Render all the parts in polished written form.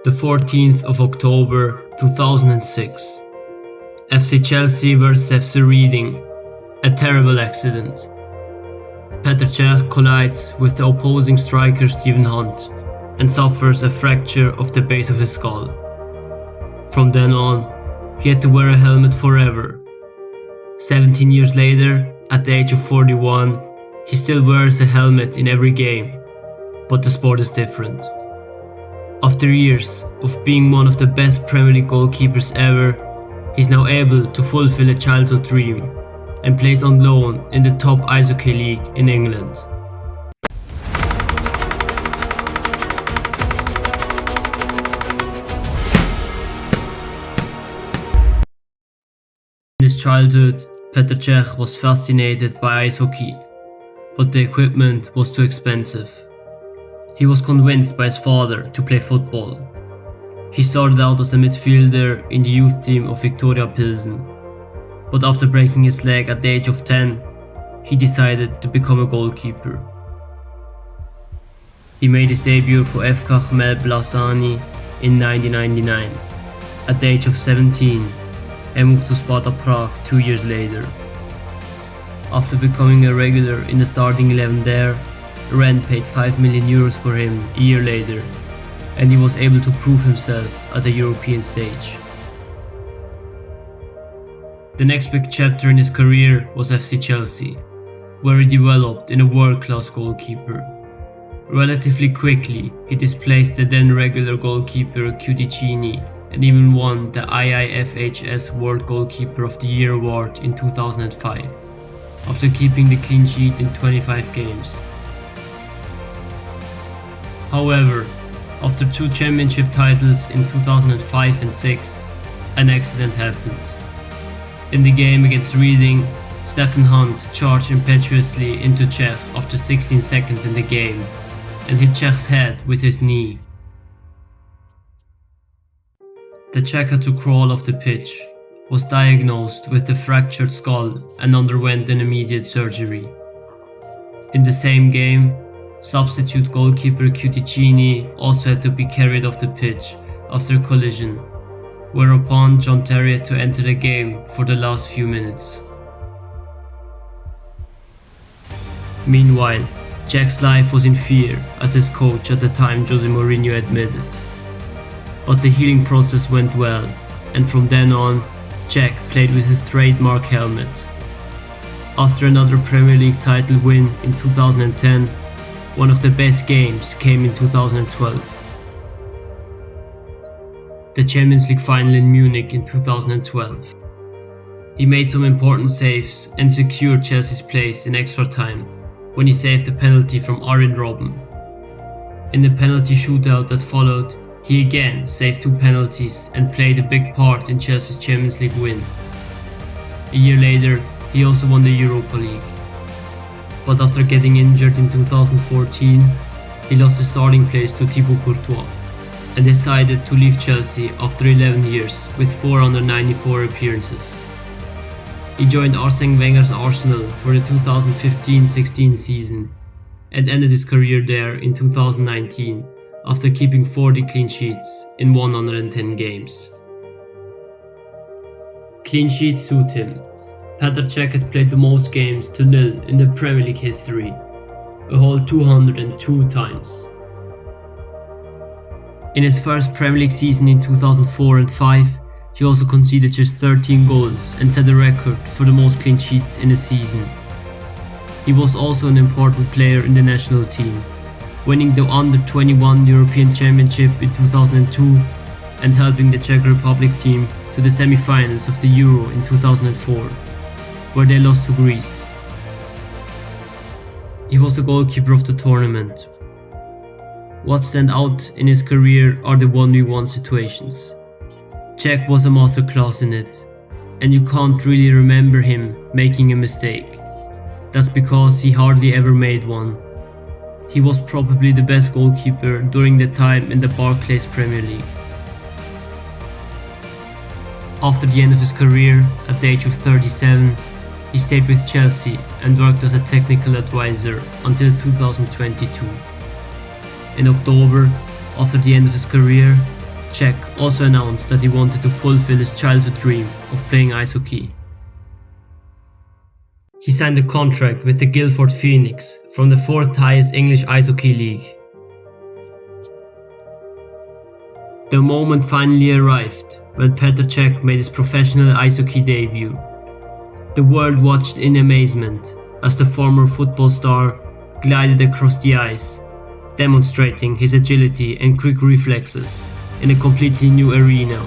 The 14th of October 2006. FC Chelsea vs FC Reading. A terrible accident. Petr Cech collides with the opposing striker Stephen Hunt and suffers a fracture of the base of his skull. From then on, he had to wear a helmet forever. 17 years later, at the age of 41, he still wears a helmet in every game, but the sport is different. After years of being one of the best Premier League goalkeepers ever, he's now able to fulfill a childhood dream and plays on loan in the top ice hockey league in England. In his childhood, Petr Cech was fascinated by ice hockey, but the equipment was too expensive. He was convinced by his father to play football. He started out as a midfielder in the youth team of Victoria Pilsen, but after breaking his leg at the age of 10, he decided to become a goalkeeper. He made his debut for FK Chmel Blasani in 1999 at the age of 17 and moved to Sparta Prague 2 years later. After becoming a regular in the starting 11 there, Rennes paid €5 million for him a year later, and he was able to prove himself at the European stage. The next big chapter in his career was FC Chelsea, where he developed in a world-class goalkeeper. Relatively quickly, he displaced the then regular goalkeeper Cuticini and even won the IIFHS World Goalkeeper of the Year award in 2005, after keeping the clean sheet in 25 games. However, after 2 championship titles in 2005 and 6, an accident happened. In the game against Reading, Stephen Hunt charged impetuously into Cech after 16 seconds in the game and hit Cech's head with his knee. The Czech had to crawl off the pitch, was diagnosed with a fractured skull and underwent an immediate surgery. In the same game, substitute goalkeeper Cuticini also had to be carried off the pitch after a collision, whereupon John Terry had to enter the game for the last few minutes. Meanwhile, Cech's life was in fear, as his coach at the time, Jose Mourinho, admitted. But the healing process went well, and from then on, Cech played with his trademark helmet. After another Premier League title win in 2010, one of the best games came in 2012. The Champions League final in Munich in 2012. He made some important saves and secured Chelsea's place in extra time when he saved a penalty from Arjen Robben. In the penalty shootout that followed, he again saved 2 penalties and played a big part in Chelsea's Champions League win. A year later, he also won the Europa League. But after getting injured in 2014, he lost his starting place to Thibaut Courtois and decided to leave Chelsea after 11 years with 494 appearances. He joined Arsene Wenger's Arsenal for the 2015-16 season and ended his career there in 2019 after keeping 40 clean sheets in 110 games. Clean sheets suit him. Petr Cech had played the most games to nil in the Premier League history, a whole 202 times. In his first Premier League season in 2004 and 5, he also conceded just 13 goals and set a record for the most clean sheets in a season. He was also an important player in the national team, winning the Under-21 European Championship in 2002 and helping the Czech Republic team to the semi-finals of the Euro in 2004, where they lost to Greece. He was the goalkeeper of the tournament. What stand out in his career are the 1v1 situations. Cech was a masterclass in it, and you can't really remember him making a mistake. That's because he hardly ever made one. He was probably the best goalkeeper during the time in the Barclays Premier League. After the end of his career, at the age of 37, he stayed with Chelsea and worked as a technical advisor until 2022. In October, after the end of his career, Cech also announced that he wanted to fulfill his childhood dream of playing ice hockey. He signed a contract with the Guildford Phoenix from the 4th highest English ice hockey league. The moment finally arrived when Petr Cech made his professional ice hockey debut. The world watched in amazement as the former football star glided across the ice, demonstrating his agility and quick reflexes in a completely new arena.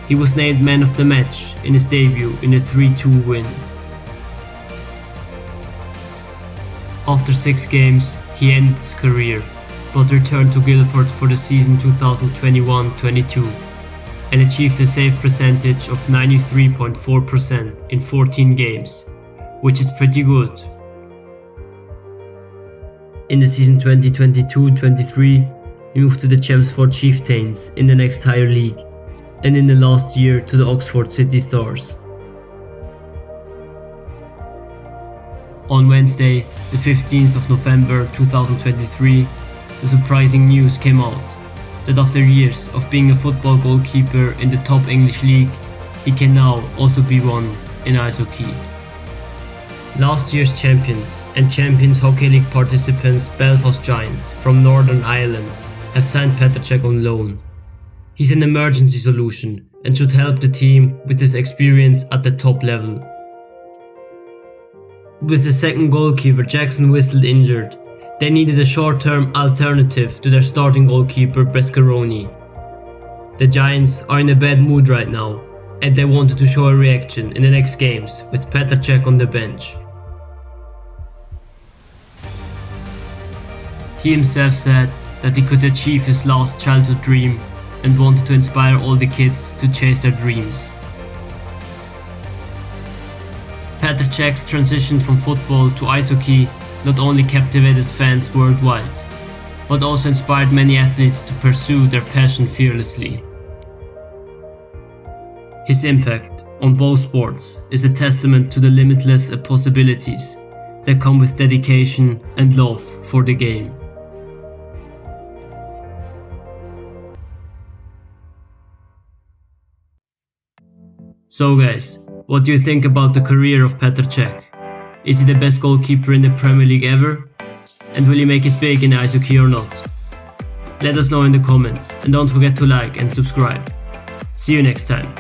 He was named man of the match in his debut in a 3-2 win. After 6 games, he ended his career, but returned to Guildford for the season 2021-22 and achieved a save percentage of 93.4% in 14 games, which is pretty good. In the season 2022-23, he moved to the Chelmsford Chieftains in the next higher league, and in the last year to the Oxford City Stars. On Wednesday, the 15th of November 2023, the surprising news came out that after years of being a football goalkeeper in the top English league, he can now also be one in ice hockey. Last year's champions and Champions Hockey League participants Belfast Giants from Northern Ireland have signed Petr Cech on loan. He's an emergency solution and should help the team with his experience at the top level. With the second goalkeeper Jackson Whistle injured, they needed a short-term alternative to their starting goalkeeper Brescaroni. The Giants are in a bad mood right now, and they wanted to show a reaction in the next games with Petr Cech on the bench. He himself said that he could achieve his last childhood dream and wanted to inspire all the kids to chase their dreams. Petr Cech's transition from football to ice hockey not only captivated fans worldwide, but also inspired many athletes to pursue their passion fearlessly. His impact on both sports is a testament to the limitless possibilities that come with dedication and love for the game. So guys, what do you think about the career of Petr Cech? Is he the best goalkeeper in the Premier League ever? And will he make it big in ice hockey or not? Let us know in the comments and don't forget to like and subscribe. See you next time.